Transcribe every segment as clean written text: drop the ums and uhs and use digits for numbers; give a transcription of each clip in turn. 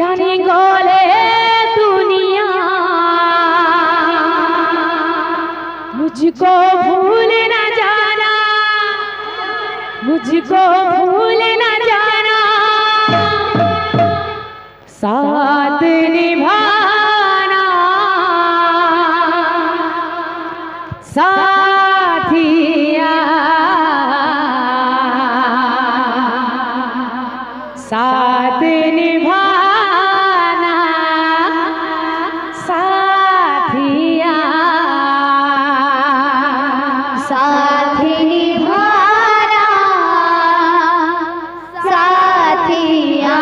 जाने गोले दुनिया मुझको भूल न जाना, मुझको भूल न जाना, साथ निभाना साथिया, साथ निभाना साथिया, साथ निभाना साथिया।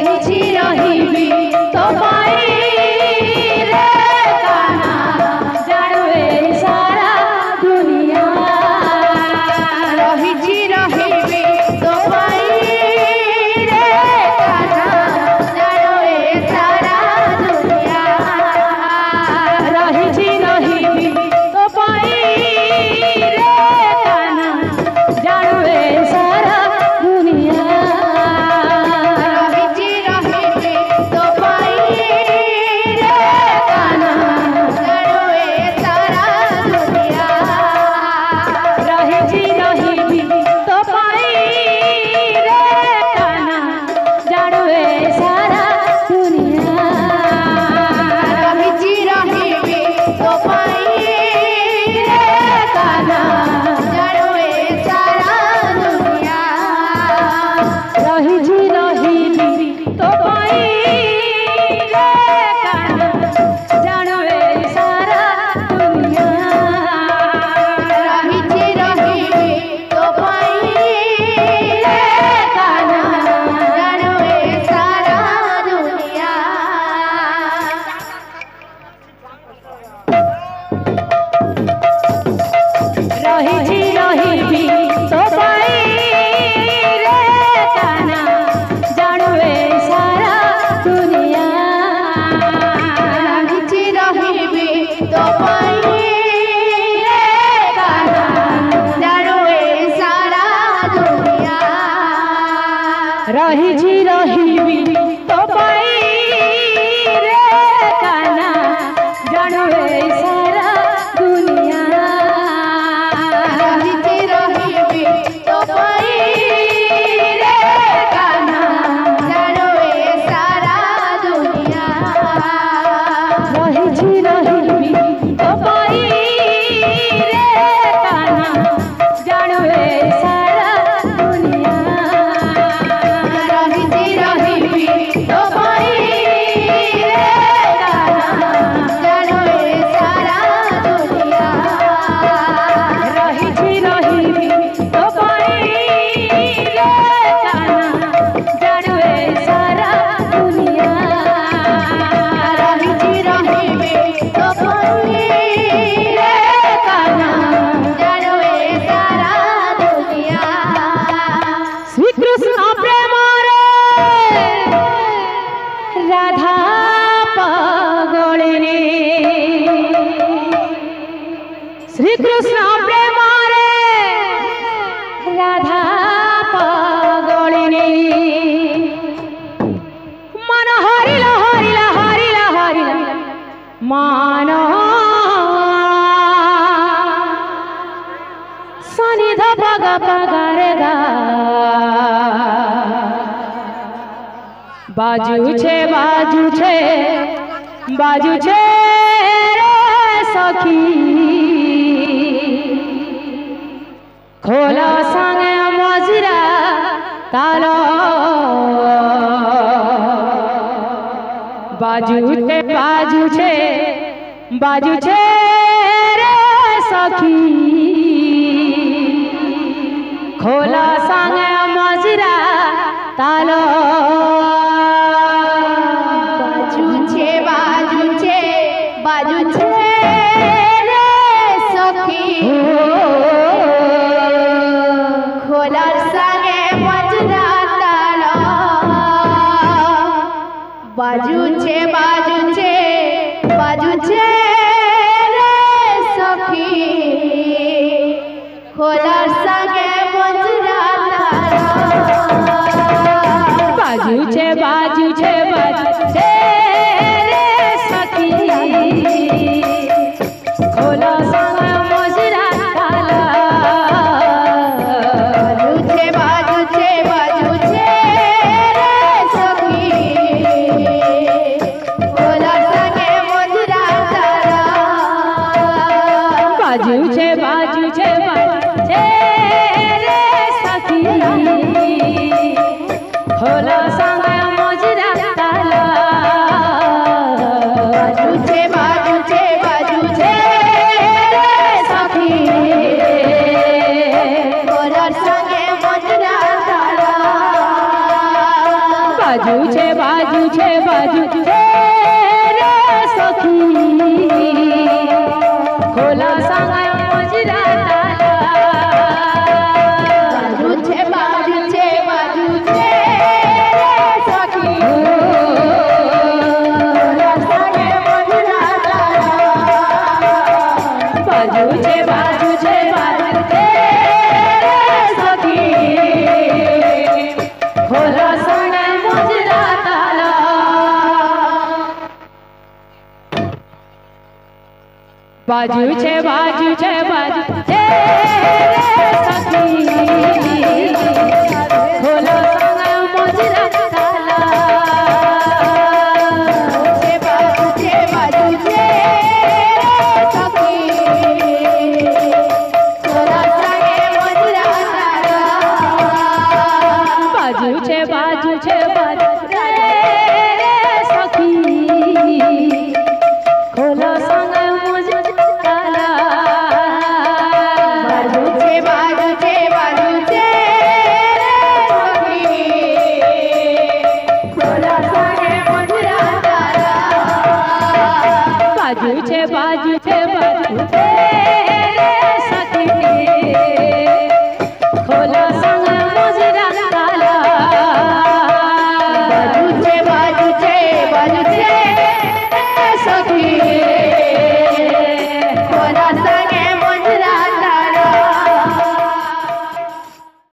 ରହିଛି ରହିବି ତୋ ପାଇଁ ରେ କାହ୍ନା ଜାଣୁ ଏ ସାରା ଦୁନିଆ ରହିଛି ରହିବି ତୋ ପାଇଁ ରେ କାହ୍ନା ଜାଣୁ ଏ ସାରା ଦୁନିଆ ରହିଛି ରହିବି ତୋ ପାଇଁ ରେ କାହ୍ନା ଜାଣୁ ଏ ସାରା ଦୁନିଆ ରହିଛି ରହିବି ତୋ ପାଇଁ ରେ କାହ୍ନା ଜାଣୁ ଏ ସାରା ଦୁନିଆ ରହିଛି ରହିବି ତୋ ପାଇଁ ରେ କାହ୍ନା ଜାଣୁ ଏ ସାରା ଦୁନିଆ ରହିଛି ରହିବି ତୋ ପାଇଁ ରେ କାହ୍ନା ଜାଣୁ ଏ ସାରା ଦୁନିଆ ରହିଛି ରହିବି ତୋ ପାଇଁ ରେ କାହ୍ନା ଜାଣୁ ଏ ସାରା ଦୁନିଆ ରହିଛି ରହିବି ତୋ ପାଇଁ ରେ କାହ୍ନା ଜାଣୁ ଏ ସାରା ଦୁନିଆ ରହିଛି ରହିବି ତୋ ପାଇଁ ରେ କାହ୍ନା ଜାଣୁ ଏ ସାରା ଦୁନିଆ ରହିଛି ରହିବି ତୋ ପାଇଁ ରେ କାହ୍ନା ଜାଣୁ ଏ ସାରା ଦୁନିଆ ରହିଛି ରହିବି ତୋ ପାଇଁ ରେ କାହ୍ନା ଜାଣୁ ଏ ସାରା ଦୁନିଆ ରହିଛି ରହିବି ତୋ ପାଇଁ ରେ କାହ୍ନା ଜାଣୁ ଏ ସାରା ଦୁନିଆ ରହିଛି ରହିବି ତୋ ପାଇଁ ରେ କାହ୍ନା ଜାଣୁ ଏ ସାରା ଦୁନିଆ ରହିଛି ରହିବି ତୋ ପାଇଁ ରେ କାହ୍ନା ଜାଣୁ ଏ ସାରା ଦୁନିଆ ରହିଛି ରହିବି ତୋ ପାଇଁ ରେ କାହ୍ନା ଜାଣୁ ଏ ସାରା ଦୁନିଆ ରହିଛି ରହିବି ତୋ ପାଇଁ ରେ କାହ୍ନା ଜାଣୁ ଏ ସାରା ଦୁନିଆ ଶ୍ରୀକୃଷ୍ଣ ପ୍ରେମରେ ରାଧା ପାଗଳିନୀ ଶ୍ରୀକୃଷ୍ଣ ପ୍ରେମରେ ରାଧା ପାଗଳିନୀ ମନ ହରିଲା ହରିଲା ହରିଲା ହରିଲା ମାନ ସନିଧ ପଗ ପଗରେ ଗା বাজুছে বাজুছে বাজুছে রে সখী খোলা সঙ্গে মজরা তাল বাজুছে বাজুছে বাজুছে রে সখী খোলা সঙ্গে মজরা তাল বাজুছে বাজুছে বাজুছে রে সখী খোলার সঙ্গে মজরা তাল বাজুছে বাজুছে বাজুছে রে সখী খোলার সঙ্গে মজরা তাল বাজুছে বাজুছে বাজুছে রে সখী খোলা সঙ্গে মজরা তাল বাজুছে বাজুছে বাজুছে রে সখী খোলার সঙ্গে মজরা তাল বাজুছে বাজুছে বাজুছে রে সখী খোলা সঙ্গে মজরা তাল বাজুছে বাজুছে বাজুছে রে সখী খোলার সঙ্গে মজরা তাল बाजू छे रे सखी खोला सांगा मोजरा ताला बाजू छे रे सखी खोला सांगे मोजरा ताला बाजू छे रे सखी खोला सांगा मोजरा ताला बाजू छे रे सखी खोला सांगा मोजरा ताला बाजू छे रे सखी खोला सांगे मोजरा ताला बाजू छे